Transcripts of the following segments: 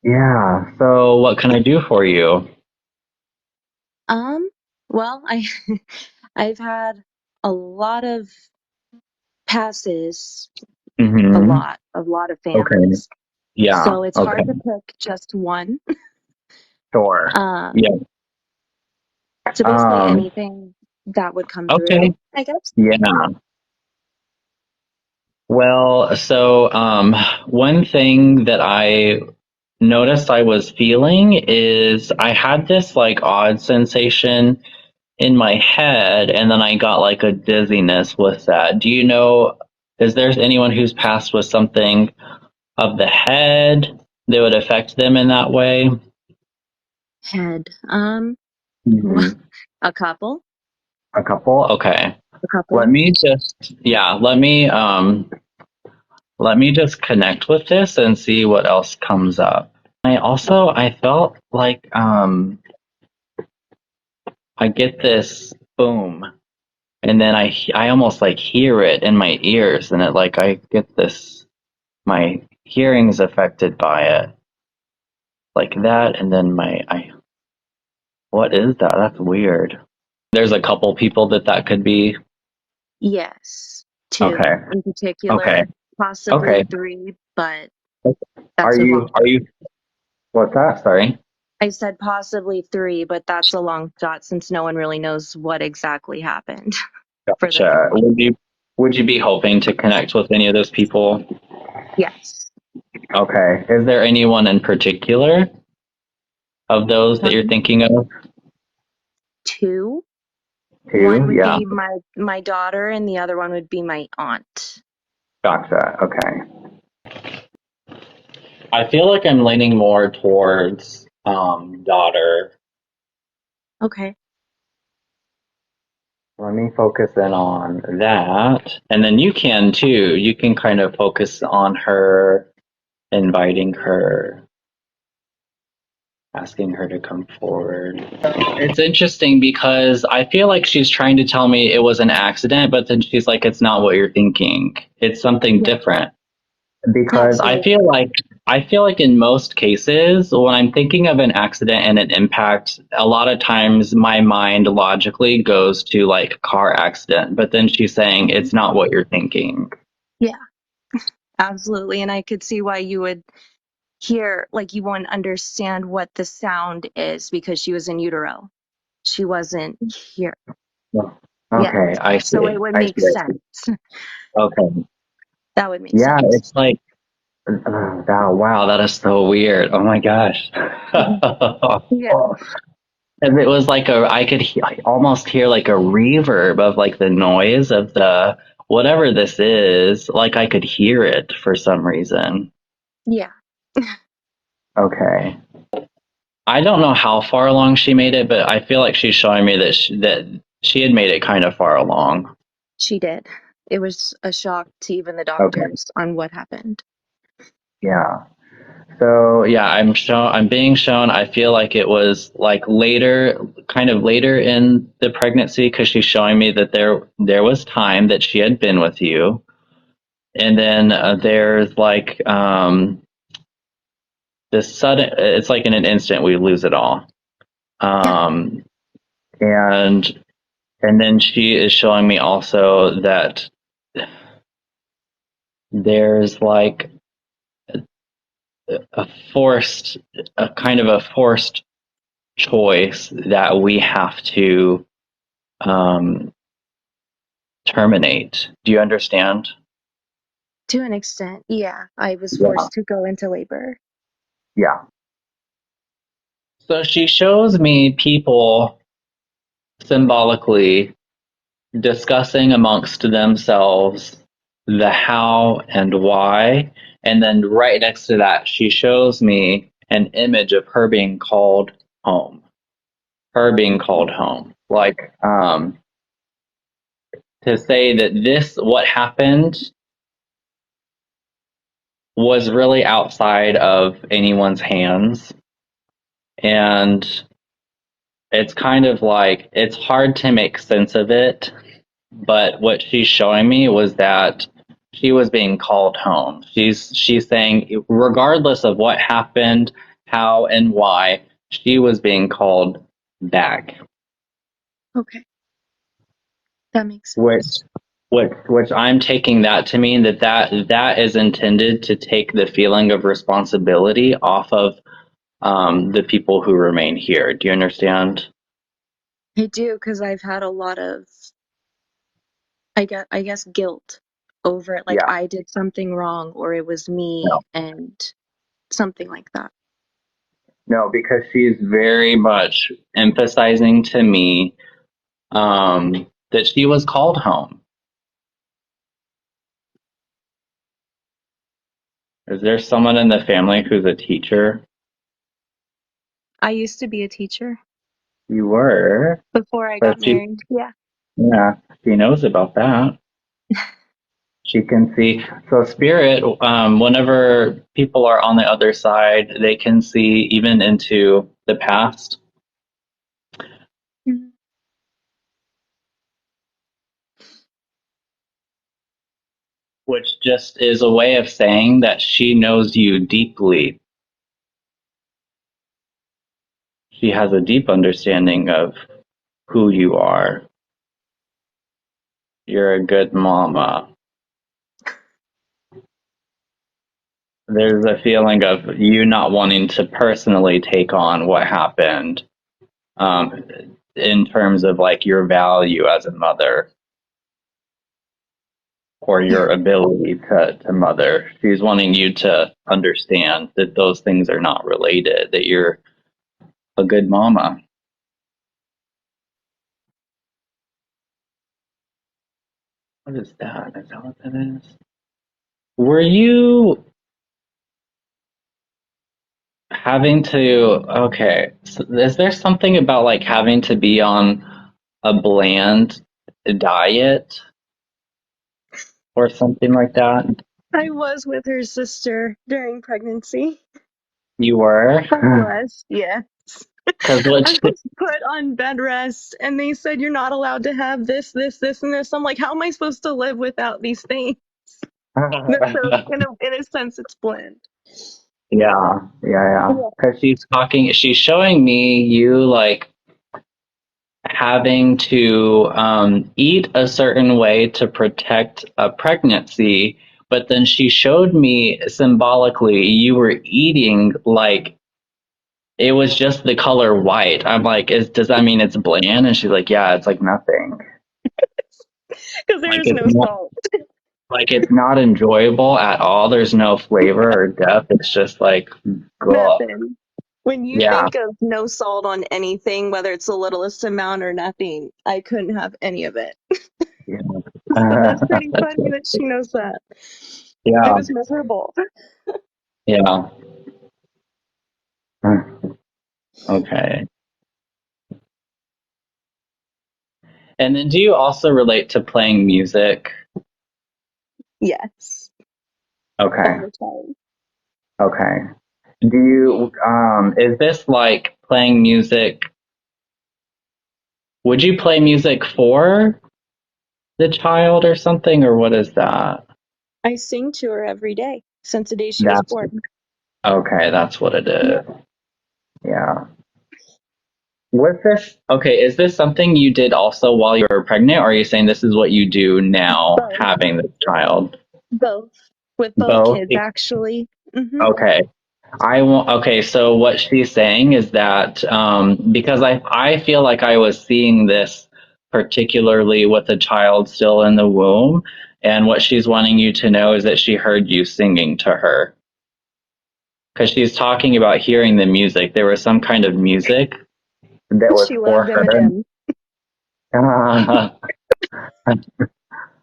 Yeah. So what can I do for you? Um, well, I've had a lot of passes, Mm-hmm. a lot of Okay. families. Yeah. So it's Okay. hard to pick just one. Sure. Um, Yeah. so basically Um, anything that would come okay. through, I guess. Yeah. Well, one thing that I noticed I was feeling is I had this like odd sensation in my head, and then I got like a dizziness with that. Do you know, is there anyone who's passed with something of the head that would affect them in that way? Head. Hmm. A couple, A couple? Okay. a Let couple. me just, yeah, let me just connect with this and see what else comes up. I felt like I get this boom, and then I almost like hear it in my ears, and it like I get this, my hearing's affected by it like that, and then what is that? That's weird. There's a couple people that could be. Yes, two Okay. in Okay. particular, possibly Okay. three, but Are that's a you long are shot. you what's that? Sorry. I said possibly three, but that's a long shot since no one really knows what exactly happened for the third Gotcha. one. Would you be hoping to connect with any of those people? Yes. Okay. Is there anyone in particular of those that you're Um, thinking of? two. One Two? would Yeah. be my daughter, and the other one would be my aunt. Gotcha. Okay. I feel like I'm leaning more towards daughter. Okay. Let me focus in on that. And then you can too. You can kind of focus on her, inviting her, asking her to come forward. It's interesting because I feel like she's trying to tell me it was an accident, but then she's like, it's not what you're thinking. It's something Yeah. different. Because Absolutely. I feel like in most cases when I'm thinking of an accident and an impact, a lot of times my mind logically goes to like car accident, but then she's saying Mhm. it's not what you're thinking. Yeah. Absolutely. And I could see why you would hear, like, you wouldn't understand what the sound is because she was in utero. She wasn't here. Yeah. Okay, I So see. it would I make see. I sense. see. Okay. That would make Yeah, sense. it's like wow, that is so weird. Oh my gosh. Mhm. Yeah. And it was like I almost hear like a reverb of like the noise of the whatever this is. Like I could hear it for some reason. Yeah. Okay. I don't know how far along she made it, but I feel like she's showing me that she had made it kind of far along. She did. It was a shock to even the Okay. doctors on what happened. Yeah. So yeah, I'm being shown. I feel like it was like later, kind of later in the pregnancy, because she's showing me that there was time that she had been with you, and then there's like this sudden. It's like in an instant we lose it all. Yeah. Um, and and then she is showing me also that there's like a forced, a kind of a forced choice that we have to um, terminate. Do you understand? To an extent, yeah. I was Yeah. forced to go into labor. Yeah. So she shows me people symbolically discussing amongst themselves the how and why. And then right next to that, she shows me an image of her being called home. Her being called home. Like, to say that what happened, was really outside of anyone's hands. And it's kind of like, it's hard to make sense of it. But what she's showing me was that she was being called home. She's saying, regardless of what happened, how and why she was being called back. Okay, that makes Which, sense. which I'm taking that to mean that is intended to take the feeling of responsibility off of the people who remain here. Do you understand? I do, because I've had a lot of, I guess guilt over it. Like Yeah. I did something wrong, or it was No. me, and something like that. No, because she's very much emphasizing to me that she was called home. Is there someone in the family who's a teacher? I used to be a teacher You were, before I but got married. Yeah. yeah, she knows about that. She can see. So spirit, whenever people are on the other side, they can see even into the past, Mhm. which just is a way of saying that she knows you deeply. She has a deep understanding of who you are. You're a good mama. There's a feeling of you not wanting to personally take on what happened, um, in terms of like your value as a mother or your ability to mother. She's wanting you to understand that those things are not related, that you're a good mama. What is that? Is that what that is? Were you having to, okay, so is there something about like having to be on a bland diet or something like that? I was with her sister during pregnancy. You were? I was, yeah. Because what I was put on bed rest and they said you're not allowed to have this, this, this, and this. I'm like, how am I supposed to live without these things? So in a sense it's bland. yeah, yeah. Yeah. Because she's showing me you like having to eat a certain way to protect a pregnancy, but then she showed me symbolically you were eating like it was just the color white. I'm like, does that mean it's bland? And she's like, yeah, it's like nothing. Because there Like is it's no not salt. like it's not enjoyable at all. There's no flavor or depth. It's just like, gulp. Nothing. When you Yeah. think of no salt on anything, whether it's the littlest amount or nothing, I couldn't have any of it. Yeah. So that's pretty funny that she knows that. I Yeah. was miserable. Yeah. Okay. And then do you also relate to playing music? Yes, all Okay. the time. Okay. Do you is this like playing music? Would you play music for the child or something, or what is that? I sing to her every day since the day she was That's born. okay, that's what it Yeah. is. Yeah. Was this okay, is this something you did also while you were pregnant, or are you saying this is what you do now Both. having this child? Both. With both Both? kids, actually. Okay. Okay, so what she's saying is that because I feel like I was seeing this particularly with a child still in the womb, and what she's wanting you to know is that she heard you singing to her because she's talking about hearing the music. There was some kind of music that was She for loved her. Eminem. Uh,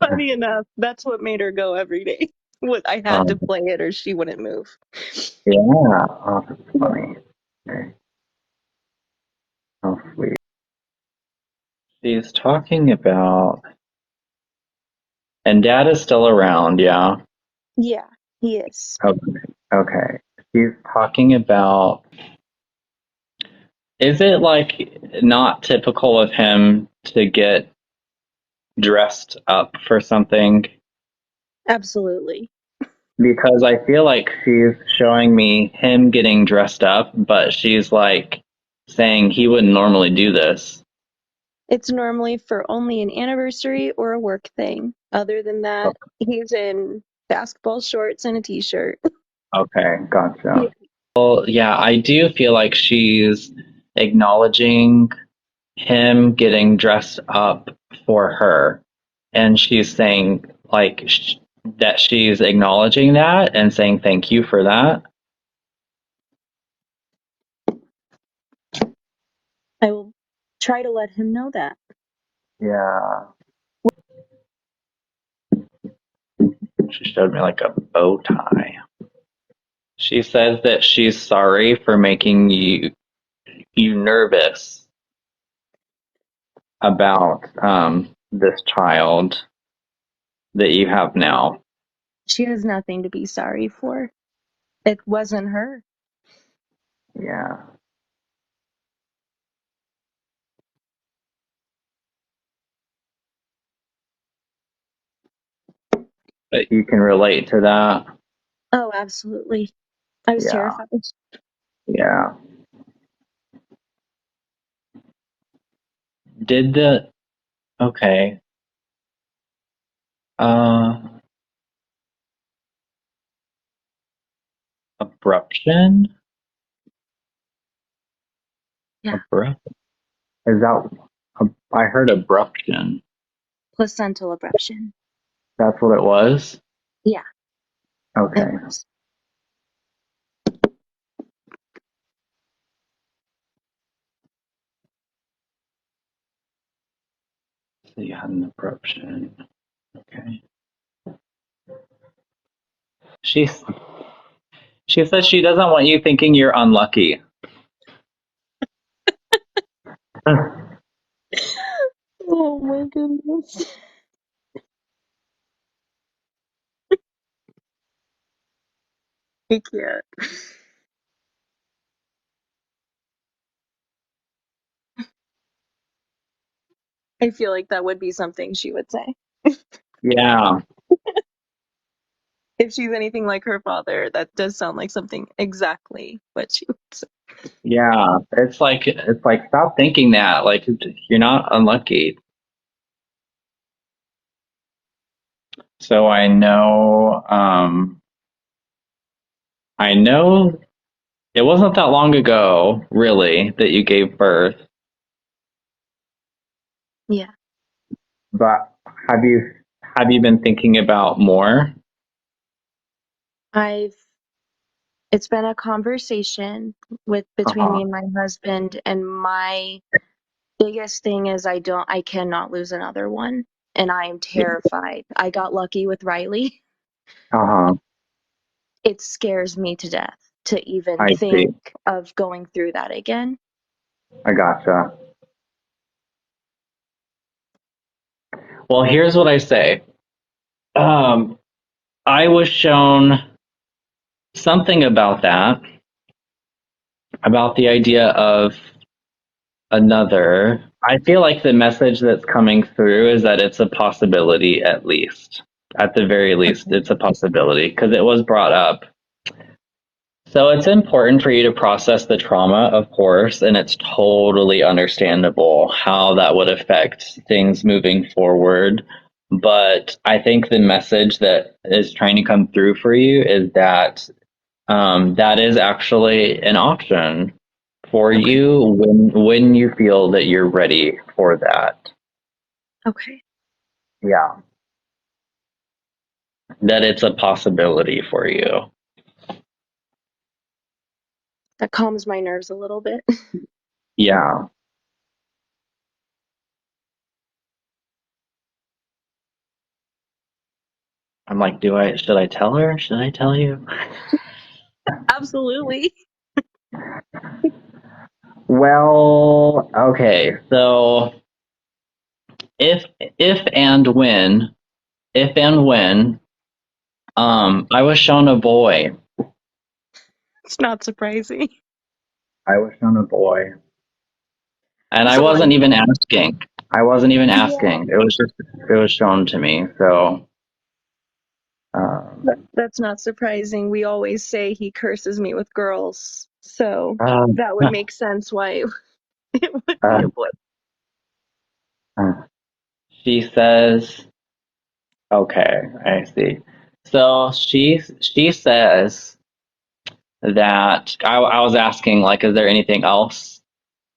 Funny enough, that's what made her go every day. What I had to play it or she wouldn't move. yeah, oh, that's Yeah. funny. Okay. Oh, sweet. She's talking about, and Dad is still around, yeah. Yeah, he is. Okay. Okay. She's talking about, is it like not typical of him to get dressed up for something? Absolutely. because I feel like she's showing me him getting dressed up, but she's like saying he wouldn't normally do this. It's normally for only an anniversary or a work thing. Other than that, he's in basketball shorts and a t-shirt. Okay, Yeah. gotcha. Well, yeah, I do feel like she's acknowledging him getting dressed up for her, and she's saying like that she's acknowledging that and saying thank you for that. I will try to let him know that. Yeah, she showed me like a bow tie. She says that she's sorry for making you nervous about this child that you have now. She has nothing to be sorry for. It wasn't her. Yeah, but you can relate to that. Oh, absolutely. I was Yeah, terrified. yeah. Did the okay? Uh, abruption. Yeah. Abrupt. Is that? I heard abruption. Placental abruption. That's what it was. Yeah, it Okay. was. So you had an abruption. Okay. She's she says she doesn't want you thinking you're unlucky. Oh my goodness. I can't. I feel like that would be something she would say. Yeah, If she's anything like her father, that does sound like something exactly what she would say. yeah. It's like stop thinking that. Like you're not unlucky. So I know it wasn't that long ago, really, that you gave birth. Yeah. But have you have you been thinking about more? I've it's been a conversation with between Uh-huh. me and my husband, and my biggest thing is I cannot lose another one, and I am terrified. I got lucky with Riley. Uh-huh. It scares me to death to even I see. think of going through that again. I gotcha. Well, here's what I say. Um, I was shown something about that, about the idea of another. I feel like the message that's coming through is that it's a possibility, at least. At the very least, Okay. it's a possibility because it was brought up. So it's important for you to process the trauma, of course, and it's totally understandable how that would affect things moving forward. But I think the message that is trying to come through for you is that that is actually an option for Okay. you when you feel that you're ready for that. Okay. Yeah, that it's a possibility for you. That calms my nerves a little bit. Yeah. I'm like, should I tell her? Should I tell you? Absolutely. Well, okay. So if if and when I was shown a boy. It's not surprising. I was shown a boy. And I So wasn't like, even asking. I wasn't even yeah. asking. It was shown to me. So Um, That's not surprising. We always say he curses me with girls, so uh, that would make sense why it would be uh, a boy. she says, okay, I see. So she says that I was asking, like, is there anything else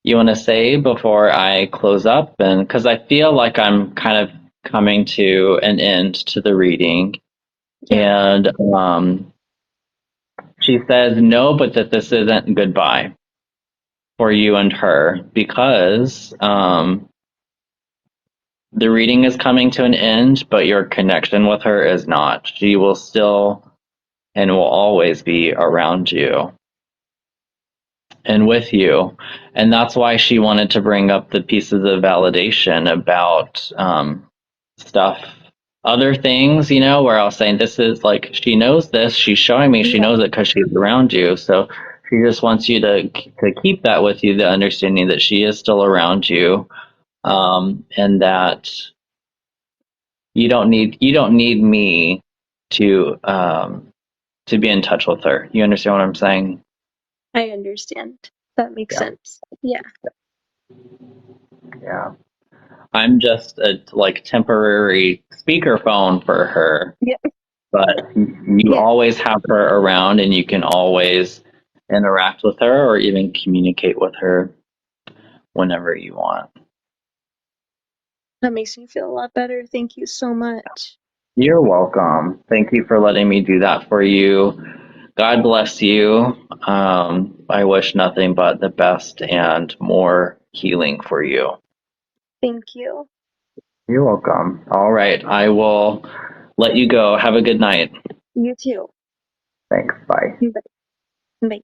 you want to say before I close up? And because I feel like I'm kind of coming to an end to the reading, Yeah, and she says no, but that this isn't goodbye for you and her because the reading is coming to an end, but your connection with her is not. She will still and will always be around you and with you. And that's why she wanted to bring up the pieces of validation about stuff, other things, where I was saying this is like, she knows this, she's showing me she yeah, knows it because she's around you. So she just wants you to keep that with you, the understanding that she is still around you, and that you don't need me to be in touch with her. You understand what I'm saying? I understand. That makes Yeah. sense. Yeah, Yeah. I'm just a like temporary speakerphone for her, yeah, but you yeah. always have her around and you can always interact with her or even communicate with her whenever you want. That makes me feel a lot better. Thank you so much. You're welcome. Thank you for letting me do that for you. God bless you. I wish nothing but the best and more healing for you. Thank you. You're welcome. All right. I will let you go. Have a good night. You too. Thanks. Bye. Bye. Bye.